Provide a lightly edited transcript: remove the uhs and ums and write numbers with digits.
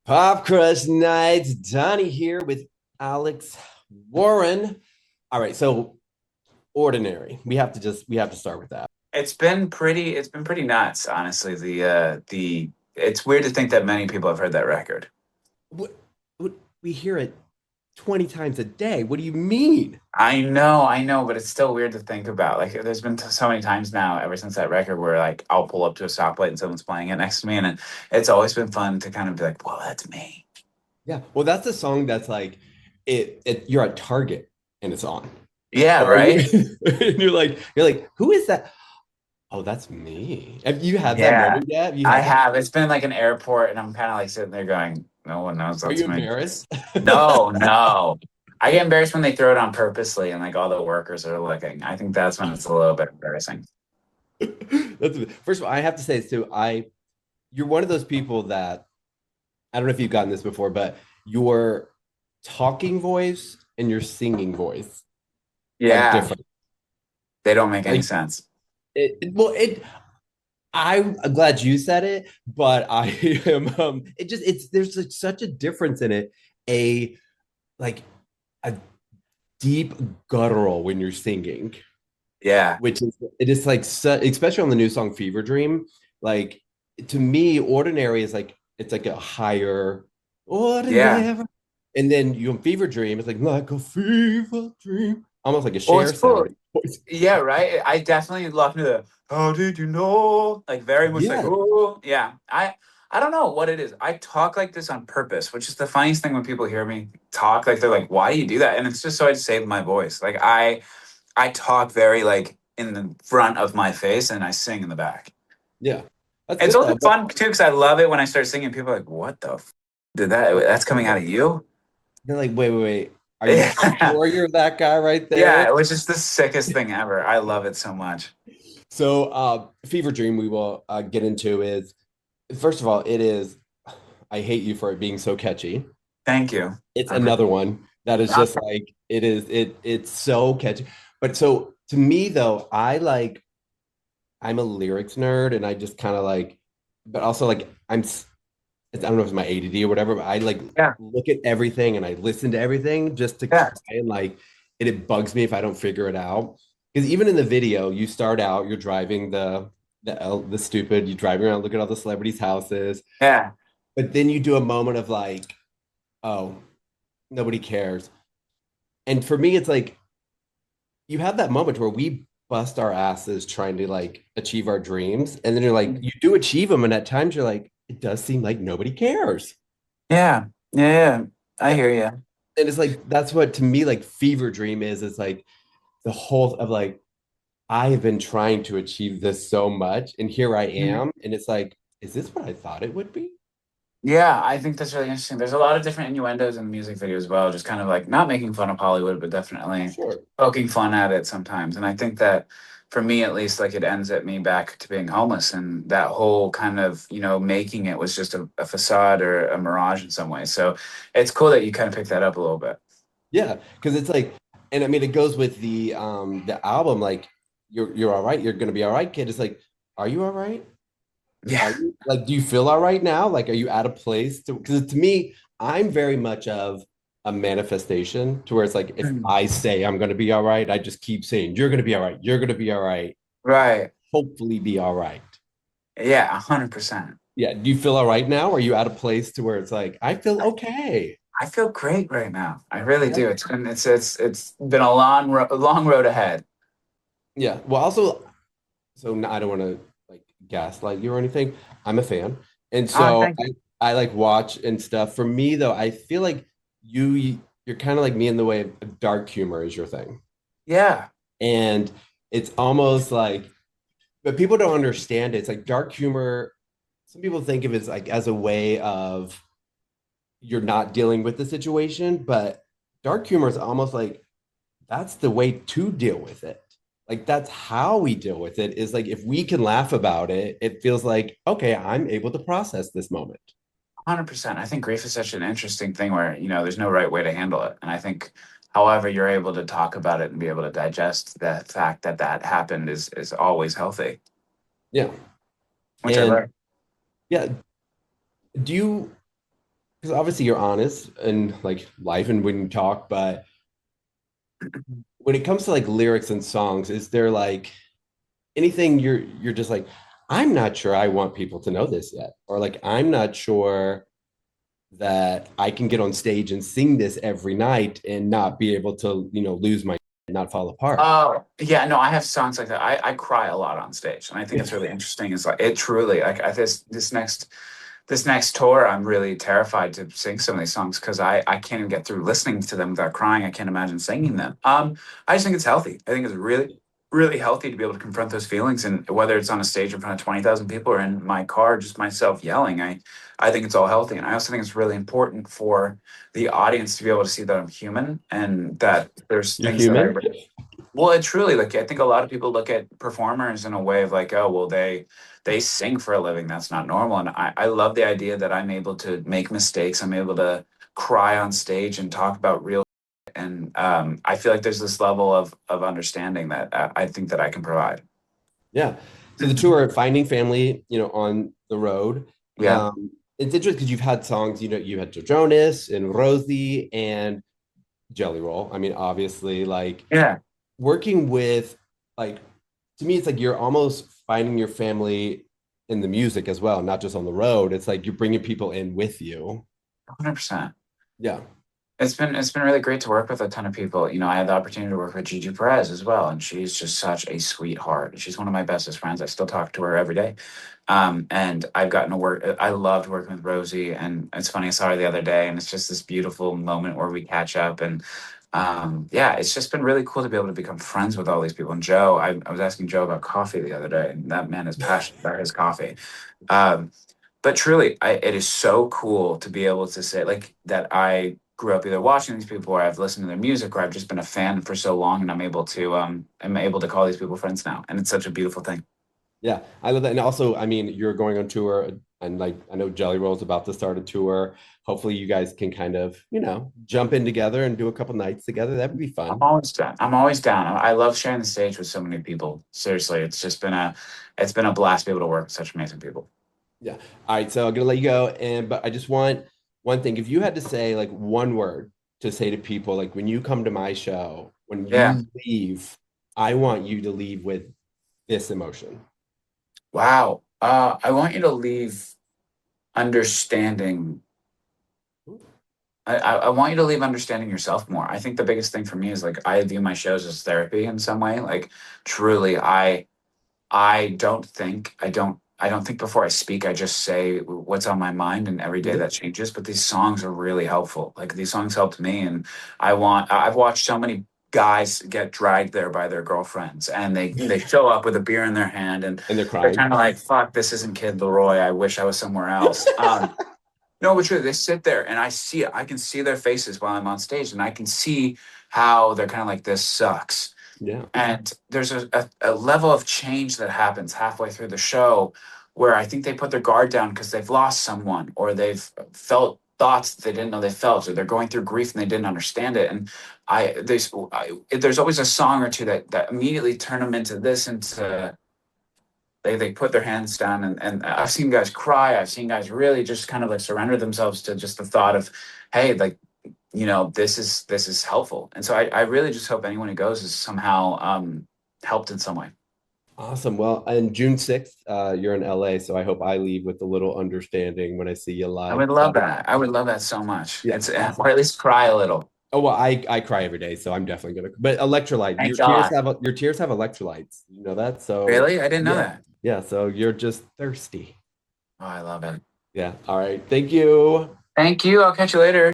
Pop Crush Nights, Donnie here with Alex Warren. All right, so ordinary. We have to start with that. It's been pretty nuts, honestly. The it's weird to think that many people have heard that record. What, we hear it 20 times a day. What do you mean? I know, but it's still weird to think about. Like, there's been so many times now ever since that record where like I'll pull up to a stoplight and someone's playing it next to me, and it's always been fun to kind of be like, "Well, that's me." Yeah. Well, that's the song that's like you're at Target and it's on. Yeah, Or right. and you're like, who is that? Oh, that's me. Have you had that Yeah, moment yet? Have you I had that? have. It's been like an airport, and I'm kind of like sitting there going, "No one knows Are you that's me." embarrassed? No, no. I get embarrassed when they throw it on purposely and like all the workers are looking. I think that's when it's a little bit embarrassing. First of all, I have to say this too. You're one of those people that I don't know if you've gotten this before, but your talking voice and your singing voice are Yeah, different. they don't make any Like sense. well, I'm glad you said it, but I am it's there's like such a difference in it. A like a deep guttural when you're singing, Yeah, which is it is like especially on the new song Fever Dream. Like to me, ordinary is like it's like a higher yeah. ordinary. And then you Fever Dream, it's like a fever dream, almost like a Well, share it's cool. sound voice. Yeah, right. I definitely love to the "How did you know?" Like very much like Yeah, oh yeah. I don't know what it is. I talk like this on purpose, which is the funniest thing when people hear me talk. Like they're like, "Why do you do that?" And it's just so I save my voice. Like I talk very like in the front of my face and I sing in the back. yeah, that's It's good also though. But fun too because I love it when I start singing. People are like, "What the did that? That's coming out of you?" they're like, wait, are you Yeah, sure you're that guy right there? yeah. It was just the sickest thing ever. I love it so much. So, Fever Dream, we will get into is first of all, it is. I hate you for it being so catchy. Thank you. It's I appre- another one that is just like it is. It's so catchy. But so to me though, I'm a lyrics nerd, and I just kind of like, but also like I don't know if it's my ADD or whatever, but I like Yeah, look at everything and I listen to everything just to try yeah, and like it bugs me if I don't figure it out. Because even in the video, you start out, you're driving the stupid, you driving around, look at all the celebrities' houses, yeah. but then you do a moment of like, oh, nobody cares. And for me, it's like you have that moment where we bust our asses trying to like achieve our dreams, and then you're like, you do achieve them, and at times you're like, it does seem like nobody cares. Yeah, yeah, yeah. I hear you. And it's like that's what to me like fever dream is. It's like the whole of like I have been trying to achieve this so much, and here I am, and it's like, is this what I thought it would be? Yeah, I think that's really interesting. There's a lot of different innuendos in the music video as well, just kind of like not making fun of Hollywood, but definitely Sure. poking fun at it sometimes. And I think that for me at least, like it ends at me back to being homeless. And that whole kind of, making it was just a facade or a mirage in some way. So it's cool that you kind of pick that up a little bit. Yeah, because it's like, and I mean, it goes with the album. Like, you're all right. You're gonna be all right, kid. It's like, are you all right? Are Yeah. you like, do you feel all right now? Like, are you at a place to? Because to me, I'm very much of a manifestation to where it's like, if I say I'm gonna be all right, I just keep saying you're gonna be all right. You're gonna be all right. Right. Hopefully, be all right. Yeah, 100%. Yeah. Do you feel all right now? Are you at a place to where it's like, I feel okay? I feel great right now. I really Yeah. do. It's been a long road ahead. Yeah. Well, also, so I don't want to like gaslight you or anything. I'm a fan, and Oh, so thank you. I like watch and stuff. For me though, I feel like you're kind of like me in the way of dark humor is your thing, Yeah. and it's almost like, but people don't understand it. It's like dark humor. Some people think of it as like as a way of you're not dealing with the situation, but dark humor is almost like that's the way to deal with it. Like that's how we deal with it is like if we can laugh about it, it feels like, okay, I'm able to process this moment. 100%. I think grief is such an interesting thing where, there's no right way to handle it. And I think however you're able to talk about it and be able to digest the fact that that happened is always healthy, Yeah. which I And learned. yeah, do you because obviously you're honest and like life and when you talk, but when it comes to like lyrics and songs, is there like anything you're just like, I'm not sure I want people to know this yet, or like I'm not sure that I can get on stage and sing this every night and not be able to, lose my not fall apart. Oh, yeah, no, I have songs like that. I cry a lot on stage, and I think it's really interesting. Is like it truly like this next tour, I'm really terrified to sing some of these songs because I can't even get through listening to them without crying. I can't imagine singing them. I just think it's healthy. I think it's really, really healthy to be able to confront those feelings, and whether it's on a stage in front of 20,000 people or in my car, just myself yelling, I think it's all healthy, and I also think it's really important for the audience to be able to see that I'm human and that there's You're things that I human. well, it truly like I think a lot of people look at performers in a way of like, oh, well, they sing for a living. That's not normal. And I love the idea that I'm able to make mistakes. I'm able to cry on stage and talk about real. And I feel like there's this level of understanding that I think that I can provide. Yeah. So the tour, Finding Family, on the road. Yeah. It's interesting because you've had songs, you had Jonas and Rosie and Jelly Roll. I mean, obviously, like Yeah. working with, like, to me, it's like you're almost finding your family in the music as well, not just on the road. It's like you're bringing people in with you. 100%. Yeah. It's been really great to work with a ton of people. I had the opportunity to work with Gigi Perez as well, and she's just such a sweetheart. She's one of my bestest friends. I still talk to her every day. And I've gotten to work. I loved working with Rosie, and it's funny. I saw her the other day, and it's just this beautiful moment where we catch up. And yeah, it's just been really cool to be able to become friends with all these people. And Joe, I was asking Joe about coffee the other day, and that man is passionate about his coffee. Um, but truly, it is so cool to be able to say like that. I grew up either watching these people, or I've listened to their music, or I've just been a fan for so long, and I'm able to call these people friends now, and it's such a beautiful thing. Yeah. I love that. And also, I mean, you're going on tour and like I know Jelly Roll's about to start a tour. Hopefully you guys can kind of, jump in together and do a couple nights together. That would be I'm fun. always down. I'm always down. I love sharing the stage with so many people. Seriously, it's been a blast to be able to work with such amazing people. Yeah. All right. So I'm gonna let you go. But I just want one thing. If you had to say like one word to say to people, like when you come to my show, when Yeah. you leave, I want you to leave with this emotion. Wow. I want you to leave understanding. I want you to leave understanding yourself more. I think the biggest thing for me is like I view my shows as therapy in some way. Like truly, I don't think before I speak. I just say what's on my mind, and every day Mhm. that changes. But these songs are really helpful. Like these songs helped me, and I've watched so many guys get dragged there by their girlfriends, and they show up with a beer in their hand, and And they're they're crying. kind of like, "Fuck, this isn't Kid Leroy. I wish I was somewhere else." No, but true. They sit there and I see it. I can see their faces while I'm on stage, and I can see how they're kind of like, this sucks. Yeah. And there's a level of change that happens halfway through the show where I think they put their guard down because they've lost someone, or they've felt thoughts that they didn't know they felt, or they're going through grief and they didn't understand it. And there's always a song or two that immediately turn them into this, into they put their hands down, and I've seen guys cry. I've seen guys really just kind of like surrender themselves to just the thought of, hey, like, this is helpful. And so I really just hope anyone who goes is somehow helped in some way. Awesome. Well, and June 6th, you're in LA, so I hope I leave with a little understanding when I see you I live. would love that. I would love that so much. Yeah, It's or awesome. at least cry a little. Oh well, I cry every day, so I'm definitely gonna. But electrolyte, Thank God. your tears have electrolytes. You know that? So Really? I didn't know yeah, that. yeah. So you're just thirsty. Oh, I love it. Yeah. All right. Thank you. Thank you. I'll catch you later.